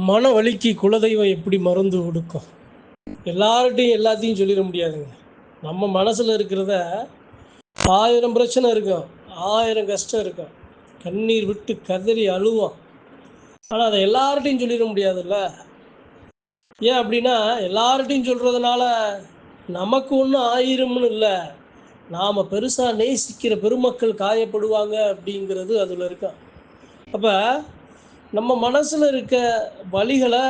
மன வலிக்கு குலதெய்வம் எப்படி மருந்து கொடுக்கும்? எல்லார்கிட்டையும் எல்லாத்தையும் சொல்லிட முடியாதுங்க. நம்ம மனசில் இருக்கிறத 1000 பிரச்சனை இருக்கும், 1000 கஷ்டம் இருக்கும், கண்ணீர் விட்டு கதறி அழுவோம். ஆனால் அதை எல்லார்கிட்டையும் சொல்லிட முடியாதுல்ல. ஏன் அப்படின்னா, எல்லார்கிட்டையும் சொல்கிறதுனால நமக்கு ஒன்றும் ஆயிரும்னு இல்லை, நாம் பெருசாக நேசிக்கிற பெருமக்கள் காயப்படுவாங்க அப்படிங்கிறது அதில் இருக்கும். அப்போ நம்ம மனசில் இருக்க வலிகளை,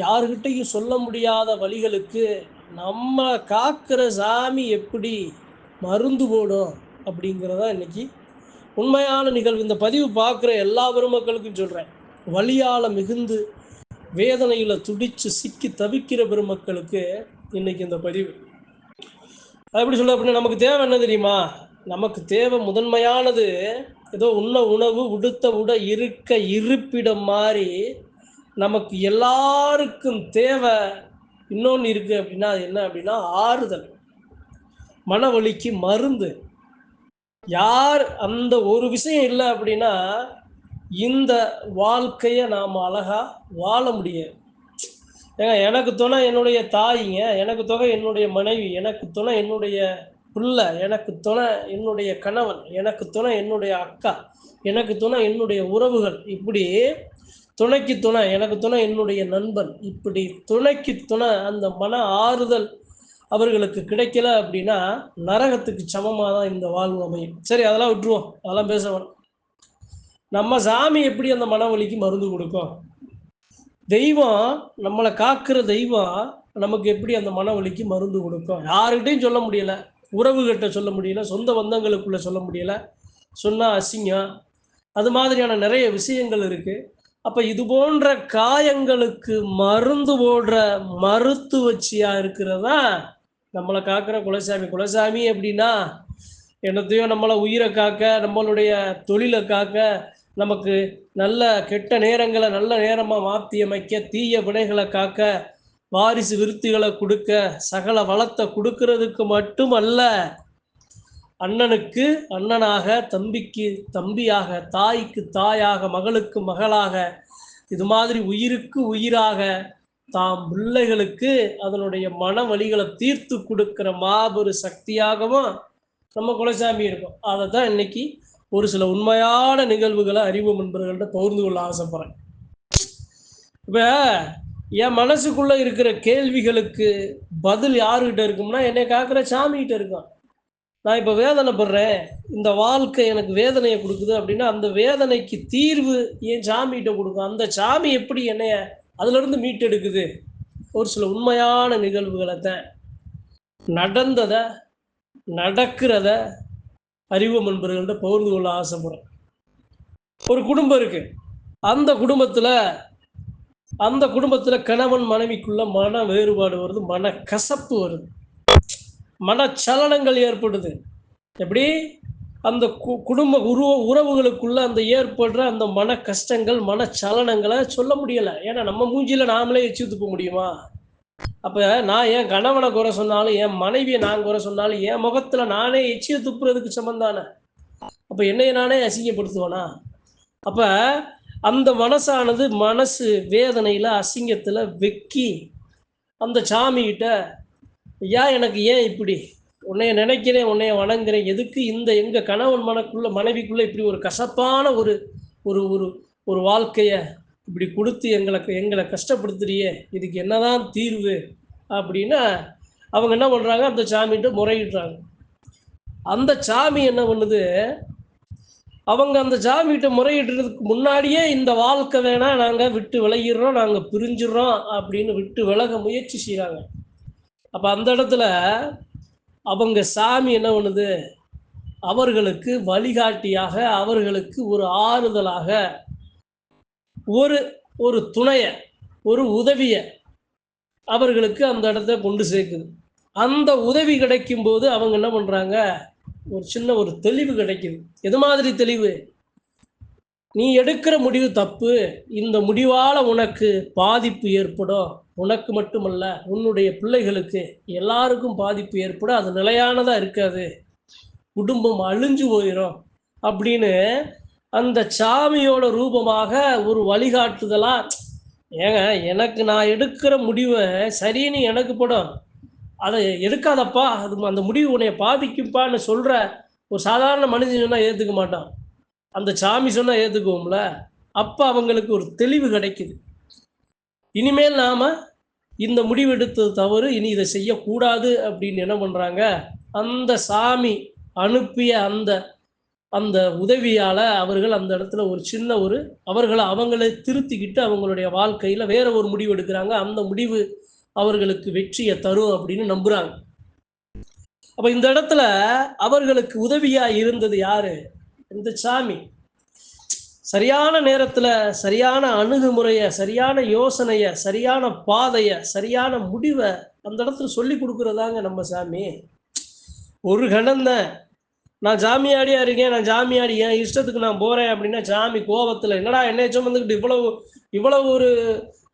யாருக்கிட்டையும் சொல்ல முடியாத வலிகளுக்கு நம்ம காக்கிற சாமி எப்படி மருந்து போடும் அப்படிங்கிறதா இன்னைக்கு உண்மையான நிகழ்வு. இந்த பதிவு பார்க்குற எல்லா பெருமக்களுக்கும் சொல்கிறேன், வலியால் மிகுந்து வேதனையில் துடித்து சிக்கி தவிக்கிற பெருமக்களுக்கு இன்னைக்கு இந்த பதிவு. அது எப்படி சொல்ல அப்படின்னா, நமக்கு தேவை என்ன தெரியுமா? நமக்கு தேவை முதன்மையானது ஏதோ உண்ண உணவு, உடுத்த உடை, இருக்க இருப்பிடம் மாதிரி நமக்கு எல்லாருக்கும் தேவை இன்னொன்று இருக்குது. அப்படின்னா அது என்ன அப்படின்னா ஆறுதல், மனவலிக்கு மருந்து. யார் அந்த ஒரு விஷயம் இல்லை அப்படின்னா இந்த வாழ்க்கையை நாம் அழகாக வாழ முடியாது. ஏங்க, எனக்கு துணை என்னுடைய தாய்ங்க, எனக்கு துணை என்னுடைய மனைவி, எனக்கு துணை என்னுடைய பிள்ளை, எனக்கு துணை என்னுடைய கணவன், எனக்கு துணை என்னுடைய அக்கா, எனக்கு துணை என்னுடைய உறவுகள். இப்படி துணைக்கு துணை, எனக்கு துணை என்னுடைய நண்பன். இப்படி துணைக்கு துணை அந்த மன ஆறுதல் அவர்களுக்கு கிடைக்கல அப்படின்னா நரகத்துக்கு சமமாக தான் இந்த வாழ்வு அமையும். சரி, அதெல்லாம் விட்டுருவோம், அதெல்லாம் பேச வேணும். நம்ம சாமி எப்படி அந்த மனவலிக்கு மருந்து கொடுக்கும்? தெய்வம், நம்மளை காக்கிற தெய்வம் நமக்கு எப்படி அந்த மனவலிக்கு மருந்து கொடுக்கும்? யாருக்கிட்டையும் சொல்ல முடியலை, உறவுகிட்ட சொல்ல முடியல, சொந்த பந்தங்களுக்குள்ளே சொல்ல முடியலை, சொன்னால் அசிங்கம், அது மாதிரியான நிறைய விஷயங்கள் இருக்குது. அப்போ இது போன்ற காயங்களுக்கு மருந்து போடுற மருத்துவச்சியாக இருக்கிறதா நம்மளை காக்கிற குலசாமி. குலசாமி அப்படின்னா என்னத்தையோ நம்மளை உயிரை காக்க, நம்மளுடைய தொழிலை காக்க, நமக்கு நல்ல கெட்ட நேரங்களை நல்ல நேரமாக மாற்றி அமைக்க, தீய வினைகளை காக்க, வாரிசு விருத்திகளை கொடுக்க, சகல வளத்தை கொடுக்கறதுக்கு மட்டுமல்ல, அண்ணனுக்கு அண்ணனாக, தம்பிக்கு தம்பியாக, தாய்க்கு தாயாக, மகளுக்கு மகளாக, இது மாதிரி உயிருக்கு உயிராக தாம் பிள்ளைகளுக்கு அதனுடைய மன வலிகளை தீர்த்து கொடுக்கிற மாபெரும் சக்தியாகவும் நம்ம குலசாமி இருக்கும். அதை தான் இன்னைக்கு ஒரு சில உண்மையான நிகழ்வுகளை அறிவு நண்பர்கள்ட்ட பகிர்ந்து கொள்ள ஆசைப்படுறேன். இப்போ என் மனசுக்குள்ள இருக்கிற கேள்விகளுக்கு பதில் யாருக்கிட்ட இருக்கும்னா, என்னை காக்கிற சாமிகிட்ட இருக்கும். நான் இப்போ வேதனைப்படுறேன், இந்த வாழ்க்கை எனக்கு வேதனையை கொடுக்குது அப்படின்னா அந்த வேதனைக்கு தீர்வு என் சாமிகிட்ட கொடுக்கும். அந்த சாமி எப்படி என்னைய அதிலிருந்து மீட்டெடுக்குது? ஒரு சில உண்மையான நிகழ்வுகளை தான், நடந்ததை, நடக்கிறத அறிவு நண்பர்கள்ட்ட பகிர்ந்து கொள்ள ஆசைப்படுறேன். ஒரு குடும்பம் இருக்கு, அந்த குடும்பத்தில் கணவன் மனைவிக்குள்ள மன வேறுபாடு வருது, மன கசப்பு வருது, மனச்சலனங்கள் ஏற்படுது. எப்படி அந்த குடும்ப உறவுகளுக்குள்ள அந்த ஏற்படுற அந்த மன கஷ்டங்கள், மனச்சலனங்களை சொல்ல முடியலை. ஏன்னா நம்ம மூஞ்சியில் நாமளே எச்சு துப்ப முடியுமா? அப்போ நான் என் கணவனை குறை சொன்னாலும், என் மனைவியை நான் குறை சொன்னாலும், என் முகத்தில் நானே எச்சியை துப்புறதுக்கு சமந்தானே. அப்போ என்னைய நானே அசிங்கப்படுத்துவேனா? அப்போ அந்த மனசானது மனசு வேதனையில், அசிங்கத்தில் வெக்கி அந்த சாமிகிட்ட, ஐயா எனக்கு ஏன் இப்படி, உன்னைய நினைக்கிறேன், உன்னைய வணங்குறேன், எதுக்கு இந்த எங்கள் கணவன் மனைவிக்குள்ளே இப்படி ஒரு கசப்பான ஒரு ஒரு ஒரு ஒரு வாழ்க்கையை இப்படி கொடுத்து எங்களை கஷ்டப்படுத்துறியே, இதுக்கு என்னதான் தீர்வு அப்படின்னா அவங்க என்ன பண்ணுறாங்க, அந்த சாமிகிட்ட முறையிடுறாங்க. அந்த சாமி என்ன பண்ணுது, அவங்க அந்த சாமிகிட்ட முறையிடுறதுக்கு முன்னாடியே இந்த வாழ்க்கை வேணால் நாங்கள் விட்டு விலகிடுறோம், நாங்கள் பிரிஞ்சிடுறோம் அப்படின்னு விட்டு விலக முயற்சி செய்கிறாங்க. அப்போ அந்த இடத்துல அவங்க சாமி என்ன பண்ணுது, அவர்களுக்கு வழிகாட்டியாக, அவர்களுக்கு ஒரு ஆறுதலாக, ஒரு ஒரு துணையை, ஒரு உதவியை அவர்களுக்கு அந்த இடத்த கொண்டு சேர்க்குது. அந்த உதவி கிடைக்கும் போது அவங்க என்ன பண்ணுறாங்க, ஒரு சின்ன ஒரு தெளிவு கிடைக்குது. எது மாதிரி தெளிவு? நீ எடுக்கிற முடிவு தப்பு, இந்த முடிவால் உனக்கு பாதிப்பு ஏற்படும், உனக்கு மட்டுமல்ல உன்னுடைய பிள்ளைகளுக்கு எல்லாருக்கும் பாதிப்பு ஏற்படும், அது நிலையானதாக இருக்காது, குடும்பம் அழிஞ்சு போயிடும் அப்படின்னு அந்த சாமியோட ரூபமாக ஒரு வழிகாட்டுதலாக ஏங்க, எனக்கு நான் எடுக்கிற முடிவை சரின்னு எனக்கு படும். அதை எடுக்காதப்பா, அது அந்த முடிவு உன்னைய பாதிக்கும்ப்பான்னு சொல்ற ஒரு சாதாரண மனிதன் சொன்னா ஏத்துக்க மாட்டான். அந்த சாமி சொன்னா ஏத்துக்குவோம்ல. அப்ப அவங்களுக்கு ஒரு தெளிவு கிடைக்குது. இனிமேல் நாம இந்த முடிவு எடுத்தது தவறு. இனி இத செய்யக்கூடாது அப்படின்னு என்ன பண்றாங்க, அந்த சாமி அனுப்பிய அந்த அந்த உதவியால அவர்கள் அந்த இடத்துல ஒரு சின்ன ஒரு அவங்கள திருத்திக்கிட்டு அவங்களுடைய வாழ்க்கையில வேற ஒரு முடிவு எடுக்குறாங்க. அந்த முடிவு அவர்களுக்கு வெற்றிய தரும் அப்படின்னு நம்புறாங்க. அப்ப இந்த இடத்துல அவர்களுக்கு உதவியா இருந்தது யாரு? இந்த சாமி. சரியான நேரத்துல, சரியான அணுகுமுறைய, சரியான யோசனைய, சரியான பாதைய, சரியான முடிவ அந்த இடத்துல சொல்லிக் குடுக்குறதாங்க நம்ம சாமி. ஒரு கணம் தான். நான் சாமியாடியா இருக்கேன், நான் சாமியாடி என் இஷ்டத்துக்கு நான் போறேன் அப்படின்னா, சாமி கோவத்துல, "என்னடா என்னைய சுமந்துக்கிட்டு இவ்வளவு இவ்வளவு ஒரு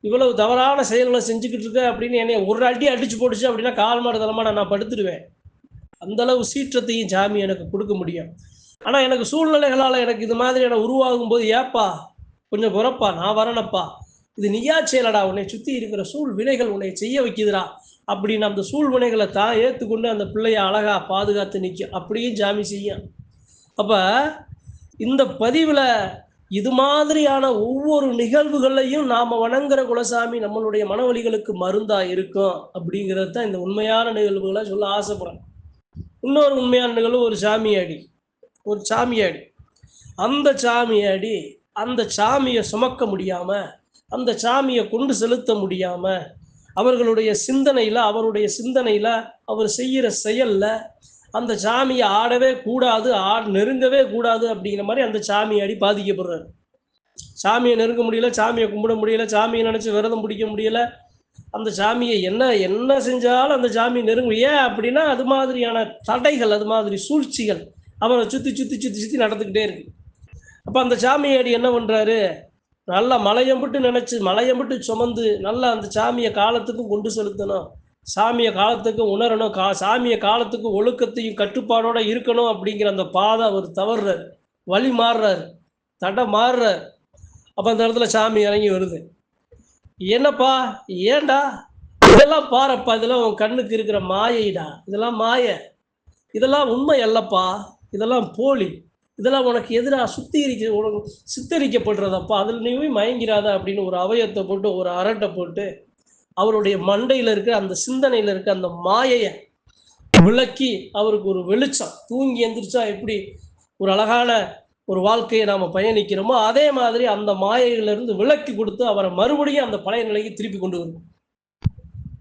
இவ்வளவு தவறான செயல்கள செஞ்சுக்கிட்டு இருக்க" அப்படின்னு என்னைய ஒரு அடி அடிச்சு போட்டுச்சு அப்படின்னா, கால் மாடு தலமாட நான் படுத்துருவேன். அந்த அளவு சீற்றத்தையும் சாமி எனக்கு குடுக்க முடியும். ஆனா, எனக்கு சூழ்நிலைகளால எனக்கு இது மாதிரியான உருவாகும்போது, "ஏப்பா, கொஞ்சம் பொறப்பா, நான் வரேனப்பா. இது நீயா செய்யலடா. உன்னை சுத்தி இருக்கிற சூழ்வினைகள் உன்னை செய்ய வைக்குதுடா." அப்படின்னு அந்த சூழ்வினைகள தான் ஏத்துக்கொண்டு அந்த பிள்ளைய அழகா பாதுகாத்து நிக்கும். அப்படியும் சாமி செய்யும். அப்ப இந்த பதிவுல இது மாதிரியான ஒவ்வொரு நிகழ்வுகள்லையும் நாம வணங்குற குலசாமி நம்மளுடைய மனவலிகளுக்கு மருந்தா இருக்கும் அப்படிங்கிறது தான் இந்த உண்மையான நிகழ்வுகள சொல்ல ஆசைப்படுறேன். இன்னொரு உண்மையான நிகழ்வு ஒரு சாமியாடி. அந்த சாமியாடி, அந்த சாமிய சுமக்க முடியாம, அந்த சாமிய கொண்டு செலுத்த முடியாம, அவருடைய சிந்தனையில, அவர் செய்யிற செயல்ல, அந்த சாமிய ஆடவே கூடாது, நெருங்கவே கூடாது அப்படிங்கிற மாரி அந்த சாமியாடி பாதிக்கப்படுறாரு. சாமிய நெருங்க முடியல, சாமிய கும்பிட முடியல, சாமிய நெனச்சு விரதம் பிடிக்க முடியல. அந்த சாமிய என்ன என்ன செஞ்சாலும் அந்த சாமி ஏன் அப்படின்னா, அது மாதிரியான தடைகள், அது மாதிரி சூழ்ச்சிகள் அவர சுத்தி, சுத்தி, சுத்தி, சுத்தி நடந்துக்கிட்டே இருக்கு. அப்ப அந்த சாமியாடி என்ன பண்றாரு, நல்லா மலையம்புட்டு நெனச்சு, மலையம்புட்டு சுமந்து, நல்லா அந்த சாமிய காலத்துக்கும் கொண்டு செலுத்தணும். சாமிய காலத்துக்கு உணரணும். சாமிய காலத்துக்கு ஒழுக்கத்தையும் கட்டுப்பாடோட இருக்கணும் அப்படிங்கிற அந்த பாதை அவர் தவறுறாரு. வழி மாறுறாரு. தடம் மாறுறாரு. அப்ப அந்த இடத்துல சாமி இறங்கி வருது. "என்னப்பா? ஏன்டா? இதெல்லாம் பாரப்பா. இதெல்லாம் உன் கண்ணுக்கு இருக்கிற மாயைடா. இதெல்லாம் மாய. இதெல்லாம் உண்மை அல்லப்பா. இதெல்லாம் போலி. இதெல்லாம் உனக்கு எதிரா உனக்கு சித்தரிக்கப்படுறதப்பா. அதில நீ போய் மயங்கிறாத" அப்படின்னு ஒரு அவையத்த போட்டு, ஒரு அரட்ட போட்டு, அவருடைய மண்டையில இருக்க அந்த சிந்தனையில இருக்க அந்த மாயைய விளக்கி, அவருக்கு ஒரு வெளிச்சம். தூங்கி எந்திரிச்சா எப்படி ஒரு அழகான ஒரு வாழ்க்கைய நாம பயணிக்கிறோமோ, அதே மாதிரி அந்த மாயையிலிருந்து விலக்கி குடுத்து, அவர மறுபடியும் அந்த பழைய நிலைக்கு திருப்பி கொண்டு வரும்.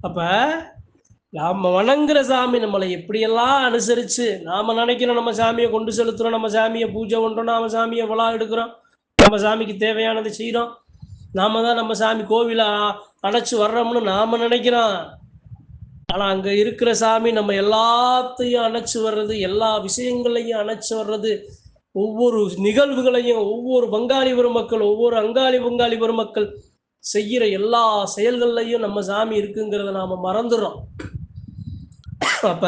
அப்ப நாம வணங்குற சாமி நம்மள எப்படியெல்லாம் அனுசரிச்சு, நாம நினைக்கிறோம் நம்ம சாமிய கொண்டு செலுத்துறோம், நம்ம சாமிய பூஜை பண்றோம், நாம சாமிய விழா எடுக்கிறோம், நம்ம சாமிக்கு தேவையானத செய்றோம். நாம தான் நம்ம சாமி கோவில அடைச்சு வர்றோம்னு நாம நினைக்கிறோம். ஆனா அங்க இருக்கிற சாமி நம்ம எல்லாத்தையும் அணைச்சு வர்றது, எல்லா விஷயங்களையும் அணைச்சு வர்றது, ஒவ்வொரு நிகழ்வுகளையும், ஒவ்வொரு பங்காளி பெருமக்கள், ஒவ்வொரு அங்காளி பங்காளி பெருமக்கள் செய்யற எல்லா செயல்கள்லையும் நம்ம சாமி இருக்குங்கிறத நாம மறந்துடுறோம். அப்ப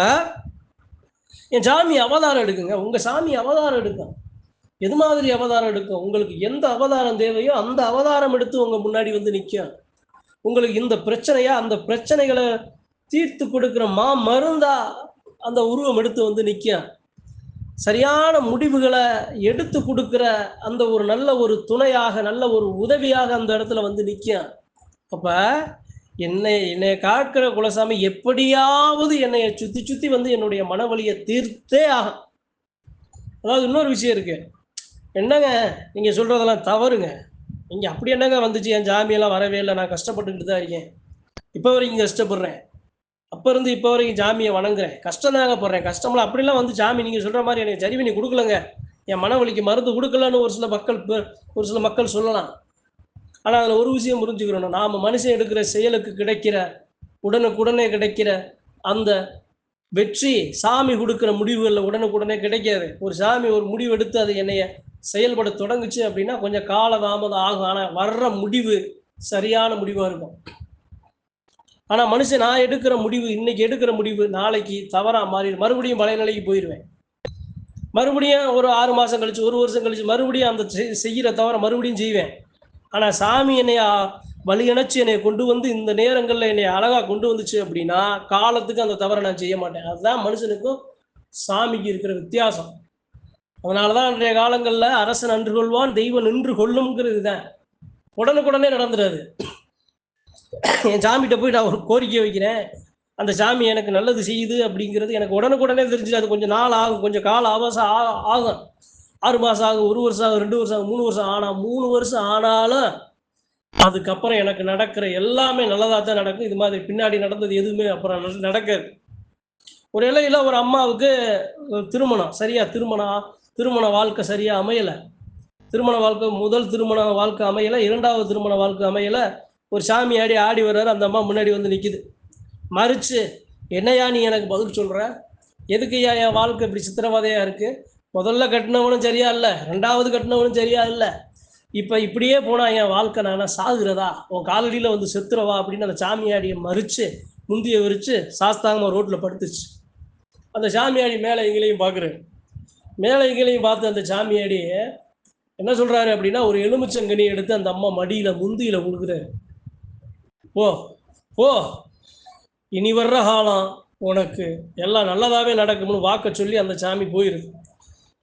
என் சாமி அவதாரம் எடுக்குங்க. உங்க சாமி அவதாரம் எடுக்கும். எது மாதிரி அவதாரம் எடுக்கும்? உங்களுக்கு எந்த அவதாரம் தேவையோ அந்த அவதாரம் எடுத்து உங்க முன்னாடி வந்து நிக்கும். உங்களுக்கு இந்த பிரச்சனையா, அந்த பிரச்சனைகள தீர்த்து கொடுக்கிற மருந்தா அந்த உருவம் எடுத்து வந்து நிக்கும். சரியான முடிவுகள எடுத்து குடுக்கிற அந்த ஒரு நல்ல ஒரு துணையாக, நல்ல ஒரு உதவியாக அந்த இடத்துல வந்து நிக்கும். அப்ப என்னைய காக்கிற குலசாமி எப்படியாவது என்னைய சுத்தி சுத்தி வந்து என்னுடைய மனவலிய தீர்த்தே ஆகும். அதாவது இன்னொரு விஷயம் இருக்கு. என்னங்க நீங்க சொல்றதெல்லாம் தவறுங்க. நீங்க அப்படி என்னங்க வந்துச்சு? என் சாமியெல்லாம் வரவே இல்ல. நான் கஷ்டப்பட்டுக்கிட்டு தான் இருக்கேன். இப்ப வரைக்கும் கஷ்டப்படுறேன். அப்ப இருந்து இப்ப வரைக்கும் சாமிய வணங்குறேன். கஷ்டம் தாங்க படுறேன். கஷ்டம்லாம் அப்படிலாம் வந்து சாமி நீங்க சொல்ற மாரி எனக்கு சரி பண்ணி குடுக்கலங்க. என் மனவலிக்கு மருந்து குடுக்கலன்னு ஒரு சில மக்கள் சொல்லலாம். ஆனா அதுல ஒரு விஷயம் புரிஞ்சுக்கிறணும். நாம மனுஷன் எடுக்கிற செயலுக்கு கிடைக்கிற உடனுக்குடனே கிடைக்கிற அந்த வெற்றி, சாமி குடுக்கிற முடிவுகள்ல உடனுக்குடனே கிடைக்காது. ஒரு சாமி ஒரு முடிவு எடுத்து அது என்னைய செயல்பட தொடங்குச்சு அப்படின்னா, கொஞ்சம் கால தாமதம் ஆகும். ஆனா வர்ற முடிவு சரியான முடிவா இருக்கும். ஆனா மனுஷன் நான் எடுக்கிற முடிவு, இன்னைக்கு எடுக்கிற முடிவு நாளைக்கு தவறா மாறிடும். மறுபடியும் பழைய நிலைக்கு போயிருவேன். மறுபடியும் ஒரு 6 மாசம் கழிச்சு, 1 வருஷம் கழிச்சு மறுபடியும் அந்த செய்யற தவற மறுபடியும் செய்வேன். ஆனா சாமி என்னைய வழி அணைச்சு என்னை கொண்டு வந்து இந்த நேரங்களில் என்னை அழகாக கொண்டு வந்துச்சு அப்படின்னா காலத்துக்கு அந்த தவறை நான் செய்ய மாட்டேன். அதுதான் மனுஷனுக்கும் சாமிக்கு இருக்கிற வித்தியாசம். அதனால தான் அன்றைய காலங்களில் அரசன் அன்று கொள்வான், தெய்வம் நின்று கொள்ளும்ங்கிறது தான். உடனுக்குடனே நடந்துடாது. என் சாமிகிட்ட போய் நான் ஒரு கோரிக்கை வைக்கிறேன், அந்த சாமி எனக்கு நல்லது செய்யுது அப்படிங்கிறது எனக்கு உடனுக்குடனே தெரிஞ்சுது. அது கொஞ்சம் நாள் ஆகும், கொஞ்சம் கால அவகாசம் ஆகும். 6 மாதம் ஆகும், 1 வருஷம் ஆகும், 2 வருஷம் ஆகும், 3 வருஷம். ஆனால் 3 வருஷம் ஆனாலும் அதுக்கப்புறம் எனக்கு நடக்கிற எல்லாமே நல்லதாக தான் நடக்கும். இது மாதிரி பின்னாடி நடந்தது எதுவுமே அப்புறம் நடக்காது. ஒரு இலையில் ஒரு அம்மாவுக்கு திருமணம் திருமண வாழ்க்கை சரியாக அமையலை. திருமண வாழ்க்கை முதல் திருமண வாழ்க்கை அமையலை, 2வது திருமண வாழ்க்கை அமையலை. ஒரு சாமி ஆடி வர்றாரு. அந்த அம்மா முன்னாடி வந்து நிற்கிது. மறிச்சு, என்னையா நீ எனக்கு பதில் சொல்கிற? எதுக்குயா என் வாழ்க்கை இப்படி சித்திரவதையாக இருக்குது? முதல்ல கட்டினவனும் சரியா இல்லை, 2வது கட்டினவனும் சரியா இல்லை. இப்போ இப்படியே போனால் என் வாழ்க்கை நான் சாகுறதா? உன் காலடியில் வந்து செத்துறவா அப்படின்னு அந்த சாமியாடியை மறித்து முந்திய விரித்து சாஸ்தாங்கமாக ரோட்டில் படுத்துச்சு. அந்த சாமியாடி மேலே எங்களையும் பார்க்குறாரு. மேலே எங்களையும் பார்த்து அந்த சாமியாடி என்ன சொல்கிறாரு அப்படின்னா, ஒரு எலுமிச்சங்கனி எடுத்து அந்த அம்மா மடியில் முந்தியில் கொடுக்குறாரு. ஓ ஓ இனி வர்ற காலம் உனக்கு எல்லாம் நல்லதாகவே நடக்கும்னு வாக்க சொல்லி அந்த சாமி போயிடுது.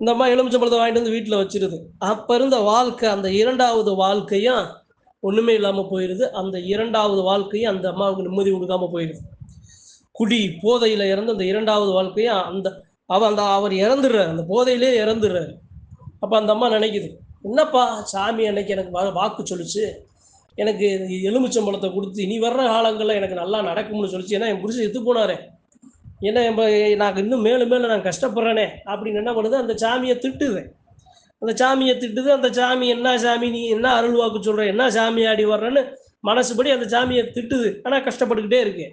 இந்த அம்மா எலுமிச்சம்பழத்தை வாங்கிட்டு வந்து வீட்டில் வச்சிருது. அப்போ இருந்த வாழ்க்கை அந்த 2வது வாழ்க்கையும் ஒன்றுமே இல்லாமல் போயிடுது. அந்த 2வது வாழ்க்கையும் அந்த அம்மாவுக்கு நிம்மதி கொடுக்காமல் போயிடுது. குடி போதையில் இறந்து அந்த 2வது வாழ்க்கையும் அவர் இறந்துடுறாரு, அந்த போதையிலே இறந்துடுறாரு. அப்போ அந்த அம்மா நினைக்குது, என்னப்பா சாமி அன்னைக்கு எனக்கு வாக்கு சொல்லிச்சு, எனக்கு எலுமிச்சம்பழத்தை கொடுத்து இனி வர்ற காலங்களில் எனக்கு நல்லா நடக்கும்னு சொல்லிச்சு. ஏன்னா என் புருஷன் செத்து போனாரே, ஏன்னா நான் இன்னும் மேலும் மேலும் நான் கஷ்டப்படுறேனே அப்படின்னு என்ன பண்ணுது, அந்த சாமியை திட்டுது. அந்த சாமி என்ன சாமி நீ என்ன அருள் வாக்கு சொல்கிற, என்ன சாமி ஆடி வர்றேன்னு மனசுபடி அந்த சாமியை திட்டுது. ஆனால் கஷ்டப்பட்டுக்கிட்டே இருக்கு.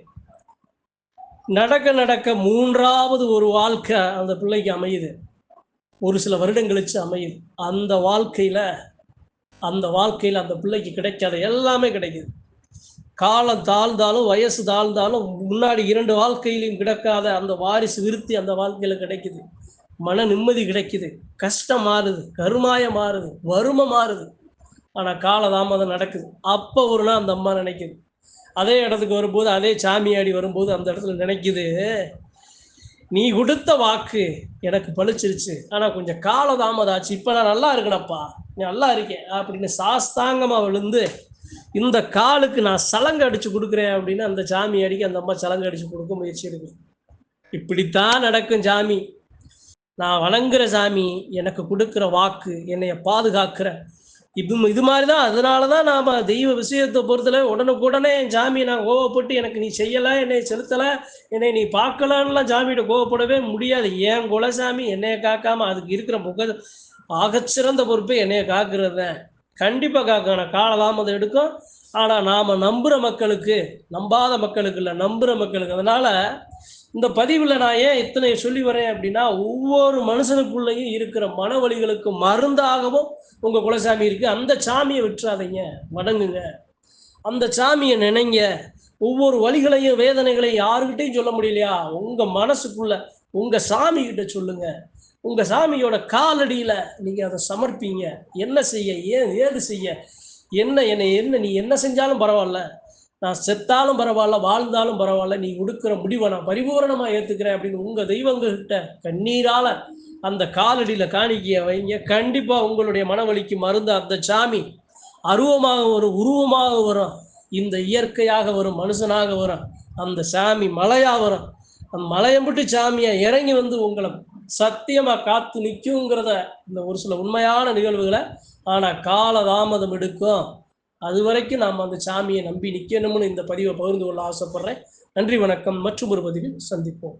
நடக்க 3வது ஒரு வாழ்க்கை அந்த பிள்ளைக்கு அமையுது. ஒரு சில வருடங்கள் கழிச்சு அமையுது. அந்த வாழ்க்கையில் அந்த பிள்ளைக்கு கிடைக்காத எல்லாமே கிடைக்குது. காலம் தாழ்ந்தாலும் வயசு தாழ்ந்தாலும் முன்னாடி 2 வாழ்க்கையிலையும் கிடைக்காத அந்த வாரிசு விருத்தி அந்த வாழ்க்கையில் கிடைக்குது. மன நிம்மதி கிடைக்குது. கஷ்டம் மாறுது, கருமாயம் மாறுது, வறுமை மாறுது. ஆனால் காலதாமதம் நடக்குது. அப்போ ஒரு நாள் அந்த அம்மா நினைக்குது, அதே இடத்துக்கு வரும்போது அதே சாமியாடி வரும்போது அந்த இடத்துல நினைக்குது, நீ கொடுத்த வாக்கு எனக்கு பழிச்சிருச்சு, ஆனால் கொஞ்சம் காலதாமதம் ஆச்சு, இப்போ நான் நல்லா இருக்கேனப்பா, நீ நல்லா இருக்கேன் அப்படின்னு சாஸ்தாங்கமாக விழுந்து இந்த காலுக்கு நான் சலங்கை அடிச்சு கொடுக்குறேன் அப்படின்னு அந்த சாமி அடிக்க அந்த அம்மா சலங்கை அடிச்சு கொடுக்க முயற்சி எடுக்கும். இப்படித்தான் நடக்கும் சாமி. நான் வணங்குற சாமி எனக்கு கொடுக்குற வாக்கு, என்னைய பாதுகாக்கிற இது மாதிரி தான். அதனால தான் நாம் தெய்வ விஷயத்தை பொறுத்தல உடனுக்குடனே என் சாமியை நான் கோவப்பட்டு எனக்கு நீ செய்யலை, என்னை செலுத்தலை, என்னை நீ பார்க்கலான்லாம் சாமிகிட்ட கோவப்படவே முடியாது. ஏன் குலசாமி என்னைய காக்காமல் அதுக்கு இருக்கிற ஆகச்சிறந்த பொறுப்பை என்னைய காக்கிறது தான். கண்டிப்பாக காக்கணும். காலதாமதம் எடுக்கும். ஆனால் நாம் நம்புகிற மக்களுக்கு, நம்பாத மக்களுக்கு இல்லை, நம்புகிற மக்களுக்கு. அதனால் இந்த பதிவில் நான் ஏன் இத்தனை சொல்லி வரேன் அப்படின்னா, ஒவ்வொரு மனுஷனுக்குள்ளேயும் இருக்கிற மன வலிகளுக்கு மருந்தாகவும் உங்கள் குலசாமி இருக்குது. அந்த சாமியை விட்டுறாதீங்க, வணங்குங்க. அந்த சாமியை நினைங்க. ஒவ்வொரு வலிகளையும் வேதனைகளையும் யாருக்கிட்டையும் சொல்ல முடியலையா, உங்கள் மனசுக்குள்ள உங்கள் சாமிகிட்ட சொல்லுங்கள். உங்கள் சாமியோட காலடியில் நீங்கள் அதை சமர்ப்பீங்க. என்ன செய்ய, ஏது செய்ய, என்ன நீ என்ன செஞ்சாலும் பரவாயில்ல, நான் செத்தாலும் பரவாயில்ல, வாழ்ந்தாலும் பரவாயில்ல, நீ கொடுக்குற முடிவை நான் பரிபூரணமாக ஏற்றுக்கிறேன் அப்படின்னு உங்கள் தெய்வங்கள்கிட்ட கண்ணீரால் அந்த காலடியில் காணிக்கையை வைங்க. கண்டிப்பாக உங்களுடைய மனவலிக்கு மருந்து அந்த சாமி அருவமாக வரும், உருவமாக வரும், இந்த இயற்கையாக வரும், மனுஷனாக வரும். அந்த சாமி மலையாக வரும். அந்த மலையம்பட்டு சாமியை இறங்கி வந்து உங்களை சத்தியமாக காத்து நிற்குங்கிறத இந்த ஒரு சில உண்மையான நிகழ்வுகளை. ஆனால் காலதாமதம் எடுக்கும். அது வரைக்கும் நாம் அந்த சாமியை நம்பி நிற்கணும்னு இந்த பதிவை பகிர்ந்து கொள்ள ஆசைப்படுறேன். நன்றி, வணக்கம். மற்றும் ஒரு பதிவில் சந்திப்போம்.